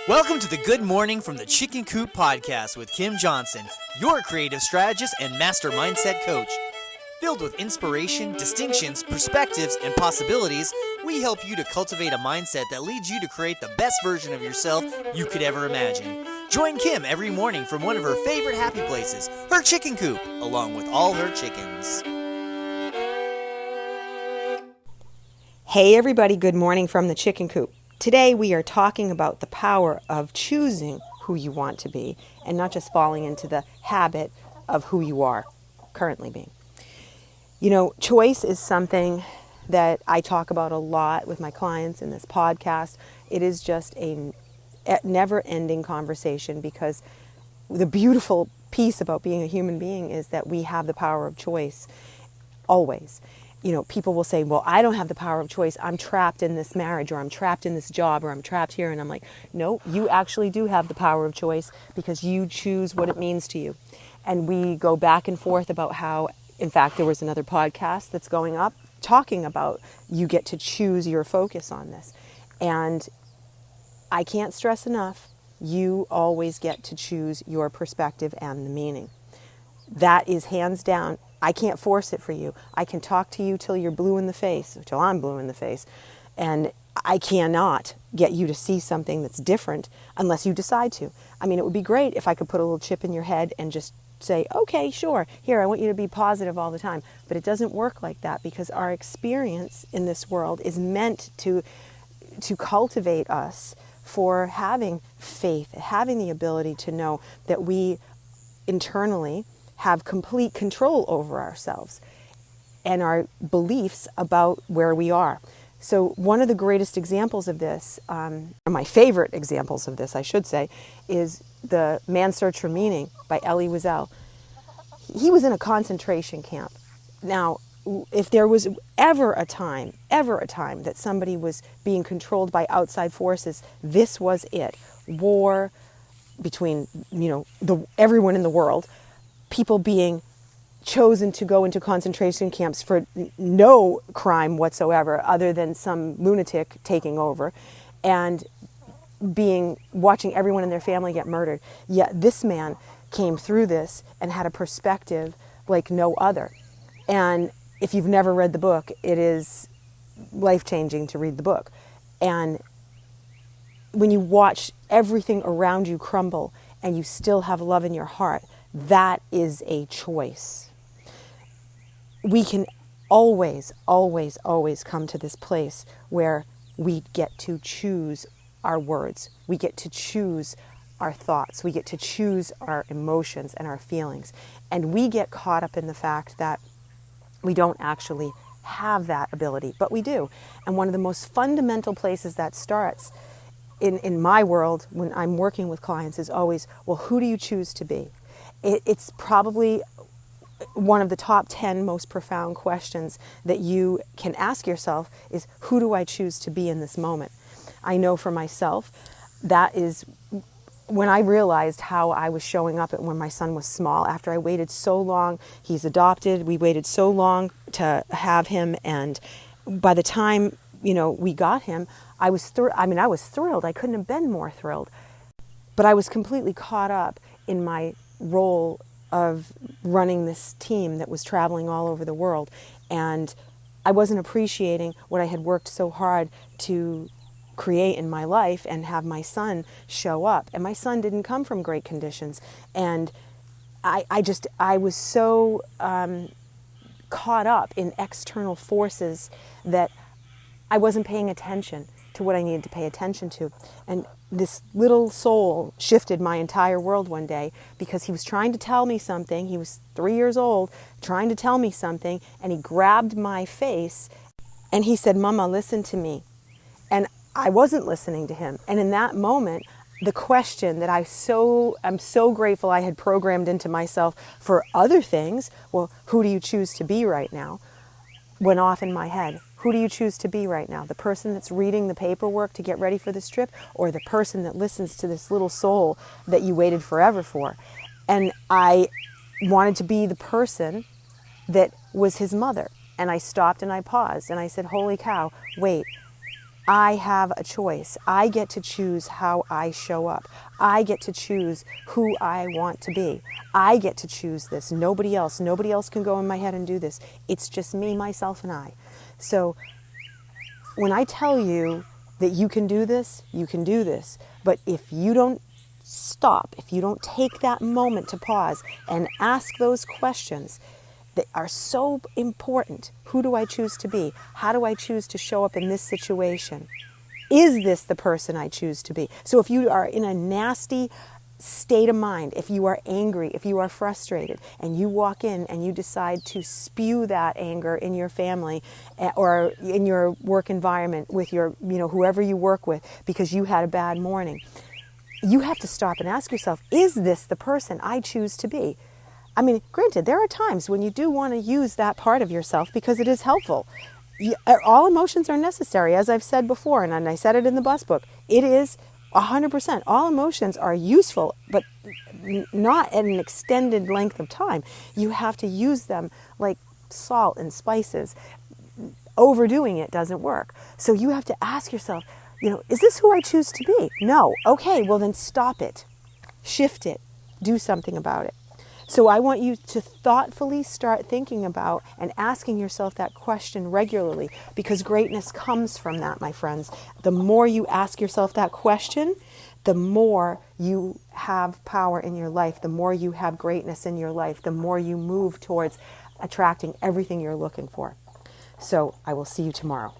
Welcome to the Good Morning from the Chicken Coop podcast with Kim Johnson, your creative strategist and master mindset coach. Filled with inspiration, distinctions, perspectives, and possibilities, we help you to cultivate a mindset that leads you to create the best version of yourself you could ever imagine. Join Kim every morning from one of her favorite happy places, her chicken coop, along with all her chickens. Hey everybody, good morning from the Chicken Coop. Today we are talking about the power of choosing who you want to be and not just falling into the habit of who you are currently being. You know, choice is something that I talk about a lot with my clients in this podcast. It is just a never-ending conversation because the beautiful piece about being a human being is that we have the power of choice always. You know, people will say, well, I don't have the power of choice. I'm trapped in this marriage, or I'm trapped in this job, or I'm trapped here. And I'm like, no, you actually do have the power of choice because you choose what it means to you. And we go back and forth about how, in fact, there was another podcast that's going up talking about you get to choose your focus on this. And I can't stress enough, you always get to choose your perspective and the meaning. That is hands down. I can't force it for you. I can talk to you till you're blue in the face, till I'm blue in the face. And I cannot get you to see something that's different unless you decide to. I mean, it would be great if I could put a little chip in your head and just say, okay, sure, here, I want you to be positive all the time. But it doesn't work like that because our experience in this world is meant to cultivate us for having faith, having the ability to know that we internally have complete control over ourselves and our beliefs about where we are. So one of the greatest examples of this, or my favorite examples of this, I should say, is The Man's Search for Meaning by Elie Wiesel. He was in a concentration camp. Now, if there was ever a time that somebody was being controlled by outside forces, this was it. War between, everyone in the world, people being chosen to go into concentration camps for no crime whatsoever other than some lunatic taking over and watching everyone in their family get murdered. Yet this man came through this and had a perspective like no other. And if you've never read the book, it is life-changing to read the book. And when you watch everything around you crumble and you still have love in your heart, that is a choice. We can always, always, always come to this place where we get to choose our words. We get to choose our thoughts. We get to choose our emotions and our feelings. And we get caught up in the fact that we don't actually have that ability, but we do. And one of the most fundamental places that starts in my world when I'm working with clients is always, well, who do you choose to be? It's probably one of the top 10 most profound questions that you can ask yourself is, who do I choose to be in this moment? I know for myself, that is when I realized how I was showing up when my son was small. After I waited so long, he's adopted, we waited so long to have him, and by the time, we got him, I was thrilled. I couldn't have been more thrilled. But I was completely caught up in my role of running this team that was traveling all over the world, and I wasn't appreciating what I had worked so hard to create in my life and have my son show up. And my son didn't come from great conditions, and I was so caught up in external forces that I wasn't paying attention to what I needed to pay attention to. And this little soul shifted my entire world one day because he was trying to tell me something. He was 3 years old, trying to tell me something, and he grabbed my face and he said, "Mama, listen to me." And I wasn't listening to him. And in that moment, the question that I'm so grateful I had programmed into myself for other things, well, who do you choose to be right now, went off in my head. Who do you choose to be right now? The person that's reading the paperwork to get ready for this trip, or the person that listens to this little soul that you waited forever for? And I wanted to be the person that was his mother. And I stopped and I paused and I said, holy cow, wait, I have a choice. I get to choose how I show up. I get to choose who I want to be. I get to choose this. Nobody else. Nobody else can go in my head and do this. It's just me, myself, and I. So when I tell you that you can do this, you can do this. But if you don't stop, if you don't take that moment to pause and ask those questions that are so important. Who do I choose to be? How do I choose to show up in this situation? Is this the person I choose to be? So if you are in a nasty state of mind, if you are angry, if you are frustrated, and you walk in and you decide to spew that anger in your family or in your work environment with your, whoever you work with because you had a bad morning, you have to stop and ask yourself, is this the person I choose to be? I mean, granted, there are times when you do want to use that part of yourself because it is helpful. All emotions are necessary, as I've said before, and I said it in the bus book. It is 100%. All emotions are useful, but not at an extended length of time. You have to use them like salt and spices. Overdoing it doesn't work. So you have to ask yourself, is this who I choose to be? No. Okay, well then stop it. Shift it. Do something about it. So I want you to thoughtfully start thinking about and asking yourself that question regularly, because greatness comes from that, my friends. The more you ask yourself that question, the more you have power in your life, the more you have greatness in your life, the more you move towards attracting everything you're looking for. So I will see you tomorrow.